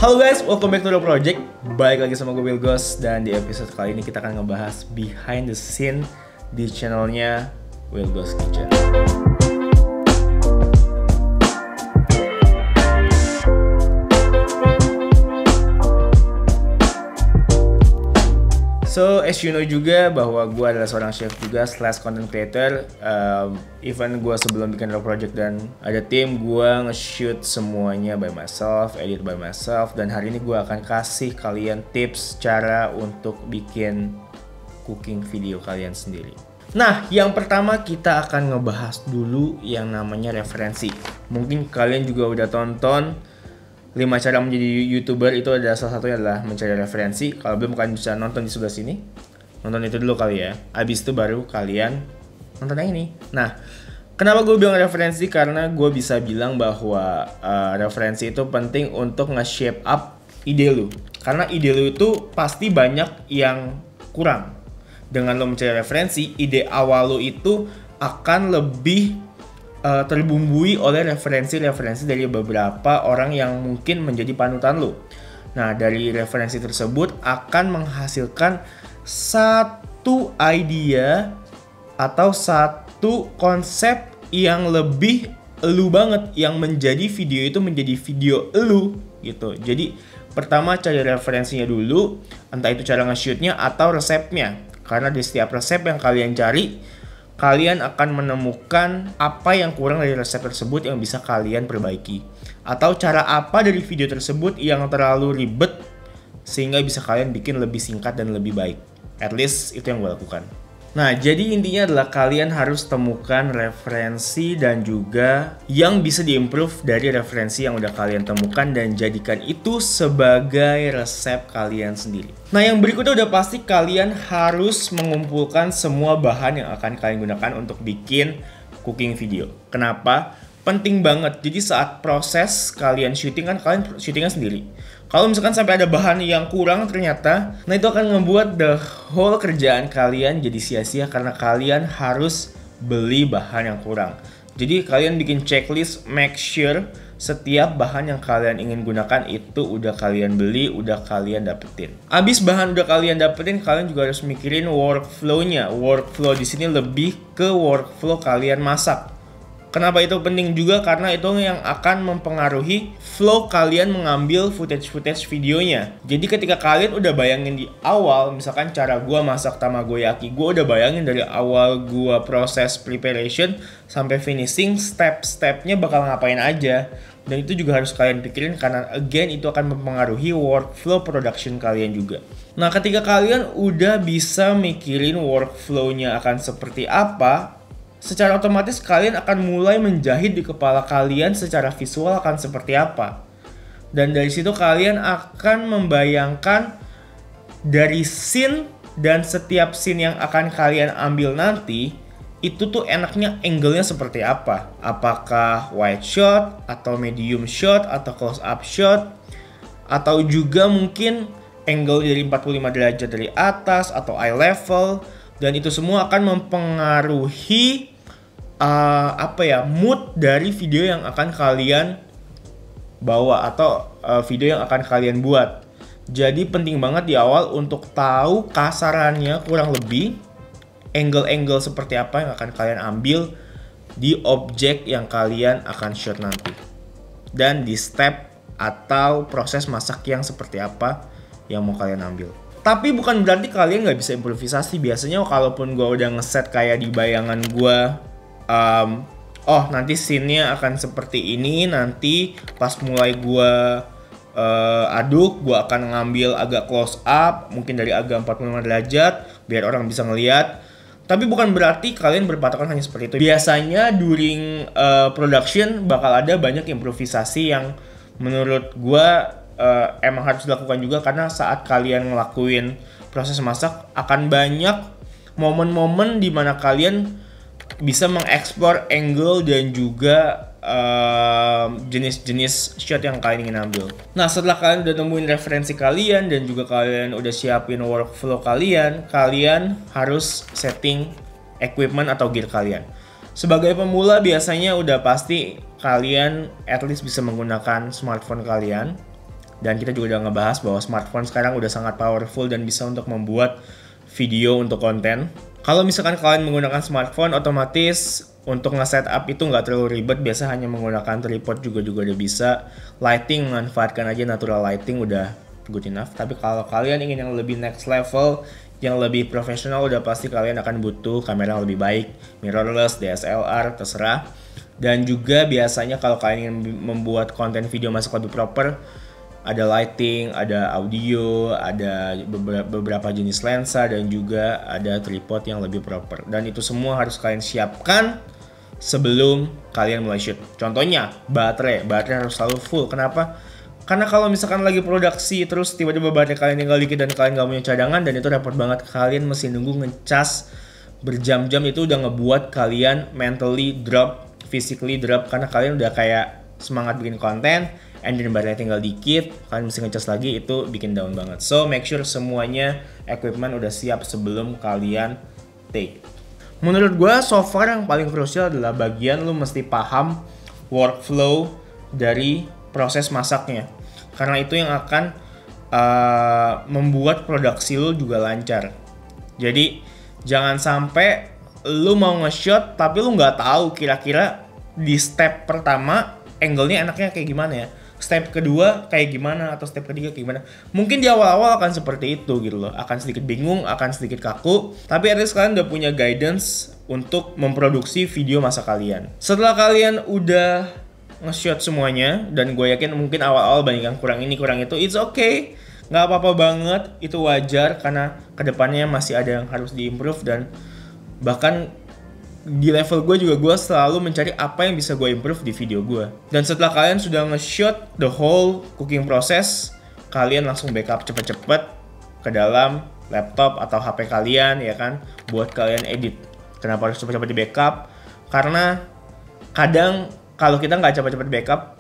Halo guys, welcome back to the project. Balik lagi sama gue Will Ghost. Dan di episode kali ini kita akan ngebahas behind the scene di channelnya Will Ghost Kitchen. So, as you know juga bahwa gue adalah seorang chef juga / content creator. Even gue sebelum bikin Raw Project dan ada tim, gue nge-shoot semuanya by myself, edit by myself. Dan hari ini gue akan kasih kalian tips cara untuk bikin cooking video kalian sendiri. Nah, yang pertama kita akan ngebahas dulu yang namanya referensi. Mungkin kalian juga udah tonton 5 cara menjadi YouTuber, itu ada salah satunya adalah mencari referensi. Kalau belum, kalian bisa nonton di sebelah sini. Nonton itu dulu kali ya. Abis itu baru kalian nonton yang ini. Nah, kenapa gue bilang referensi? Karena gue bisa bilang bahwa referensi itu penting untuk nge-shape up ide lu. Karena ide lu itu pasti banyak yang kurang. Dengan lo mencari referensi, ide awal lu itu akan lebih terbumbui oleh referensi-referensi dari beberapa orang yang mungkin menjadi panutan lo. Nah, dari referensi tersebut akan menghasilkan satu idea atau satu konsep yang lebih elu banget, yang menjadi video itu menjadi video elu gitu. Jadi pertama cari referensinya dulu, entah itu cara nge-shootnya atau resepnya. Karena di setiap resep yang kalian cari, kalian akan menemukan apa yang kurang dari resep tersebut yang bisa kalian perbaiki. Atau cara apa dari video tersebut yang terlalu ribet sehingga bisa kalian bikin lebih singkat dan lebih baik. At least itu yang gue lakukan. Nah, jadi intinya adalah kalian harus temukan referensi dan juga yang bisa diimprove dari referensi yang udah kalian temukan dan jadikan itu sebagai resep kalian sendiri. Nah, yang berikutnya udah pasti kalian harus mengumpulkan semua bahan yang akan kalian gunakan untuk bikin cooking video. Kenapa? Penting banget. Jadi saat proses kalian syuting kan kalian syutingnya sendiri. Kalau misalkan sampai ada bahan yang kurang ternyata, nah itu akan membuat the whole kerjaan kalian jadi sia-sia karena kalian harus beli bahan yang kurang. Jadi kalian bikin checklist, make sure setiap bahan yang kalian ingin gunakan itu udah kalian beli, udah kalian dapetin. Abis bahan udah kalian dapetin, kalian juga harus mikirin workflow-nya. Workflow di sini lebih ke workflow kalian masak. Kenapa itu penting juga? Karena itu yang akan mempengaruhi flow kalian mengambil footage videonya. Jadi ketika kalian udah bayangin di awal, misalkan cara gua masak tamagoyaki, gua udah bayangin dari awal gua proses preparation sampai finishing, step-stepnya bakal ngapain aja. Dan itu juga harus kalian pikirin karena again itu akan mempengaruhi workflow production kalian juga. Nah, ketika kalian udah bisa mikirin workflow-nya akan seperti apa, secara otomatis kalian akan mulai menjahit di kepala kalian secara visual akan seperti apa. Dan dari situ kalian akan membayangkan dari scene dan setiap scene yang akan kalian ambil nanti, itu tuh enaknya angle-nya seperti apa. Apakah wide shot, atau medium shot, atau close up shot, atau juga mungkin angle dari 45 derajat dari atas, atau eye level. Dan itu semua akan mempengaruhi mood dari video yang akan kalian bawa atau video yang akan kalian buat. Jadi penting banget di awal untuk tahu kasarannya kurang lebih angle-angle seperti apa yang akan kalian ambil di objek yang kalian akan shoot nanti. Dan di step atau proses masak yang seperti apa yang mau kalian ambil. Tapi bukan berarti kalian nggak bisa improvisasi. Biasanya kalaupun gue udah ngeset kayak di bayangan gue, nanti scene-nya akan seperti ini, nanti pas mulai gue aduk, gue akan ngambil agak close up, mungkin dari agak 45 derajat, biar orang bisa ngeliat. Tapi bukan berarti kalian berpatokan hanya seperti itu. Biasanya during production bakal ada banyak improvisasi yang menurut gue emang harus dilakukan juga. Karena saat kalian ngelakuin proses masak akan banyak momen-momen dimana kalian bisa mengeksplor angle dan juga jenis-jenis shot yang kalian ingin ambil. Nah, setelah kalian udah nemuin referensi kalian dan juga kalian udah siapin workflow kalian, kalian harus setting equipment atau gear kalian. Sebagai pemula biasanya udah pasti kalian at least bisa menggunakan smartphone kalian Dan kita juga udah ngebahas bahwa smartphone sekarang udah sangat powerful dan bisa untuk membuat video untuk konten. Kalau misalkan kalian menggunakan smartphone, otomatis untuk nge-setup itu nggak terlalu ribet. Biasa hanya menggunakan tripod juga udah bisa. Lighting, manfaatkan aja natural lighting udah good enough. Tapi kalau kalian ingin yang lebih next level, yang lebih profesional, udah pasti kalian akan butuh kamera yang lebih baik, mirrorless, DSLR, terserah. Dan juga biasanya kalau kalian ingin membuat konten video masuk lebih proper, ada lighting, ada audio, ada beberapa jenis lensa, dan juga ada tripod yang lebih proper. Dan itu semua harus kalian siapkan sebelum kalian mulai shoot. Contohnya, baterai harus selalu full. Kenapa? Karena kalau misalkan lagi produksi terus tiba-tiba baterai kalian tinggal dikit dan kalian gak punya cadangan, dan itu repot banget. Kalian mesti nunggu ngecas berjam-jam, itu udah ngebuat kalian mentally drop, physically drop, karena kalian udah kayak semangat bikin konten, and then baterai tinggal dikit, kalian mesti ngecas lagi, itu bikin down banget. So make sure semuanya equipment udah siap sebelum kalian take. Menurut gue so far yang paling krusial adalah bagian lu mesti paham workflow dari proses masaknya, karena itu yang akan membuat produksi lu juga lancar. Jadi jangan sampai lu mau nge-shot tapi lu nggak tahu kira-kira di step pertama angle-nya enaknya kayak gimana ya, step kedua kayak gimana, atau step ketiga kayak gimana. Mungkin di awal-awal akan seperti itu gitu loh, akan sedikit bingung, akan sedikit kaku, tapi at least kalian udah punya guidance untuk memproduksi video masa kalian. Setelah kalian udah nge-shot semuanya, dan gue yakin mungkin awal-awal banyak yang kurang ini kurang itu, it's okay, nggak apa-apa banget, itu wajar, karena kedepannya masih ada yang harus diimprove. Dan bahkan di level gue juga, gue selalu mencari apa yang bisa gue improve di video gue. Dan setelah kalian sudah nge-shot the whole cooking process, kalian langsung backup cepet-cepet ke dalam laptop atau HP kalian, ya kan, buat kalian edit. Kenapa harus cepet-cepet di backup? Karena kadang kalau kita nggak cepet-cepet backup,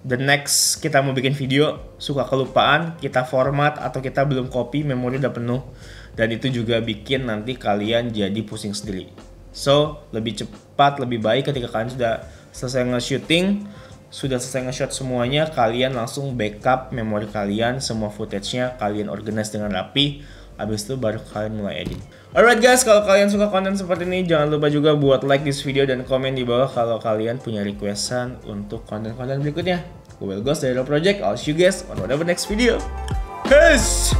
the next kita mau bikin video suka kelupaan, kita format atau kita belum copy, memori udah penuh, dan itu juga bikin nanti kalian jadi pusing sendiri. So, lebih cepat, lebih baik ketika kalian sudah selesai nge-shooting, sudah selesai nge-shot semuanya, kalian langsung backup memori kalian, semua footage-nya kalian organize dengan rapi, habis itu baru kalian mulai edit. Alright guys, kalau kalian suka konten seperti ini, jangan lupa juga buat like this video dan komen di bawah kalau kalian punya requestan untuk konten-konten berikutnya. Gue Will Ghost dari Real Project, I'll see you guys on whatever next video. Peace!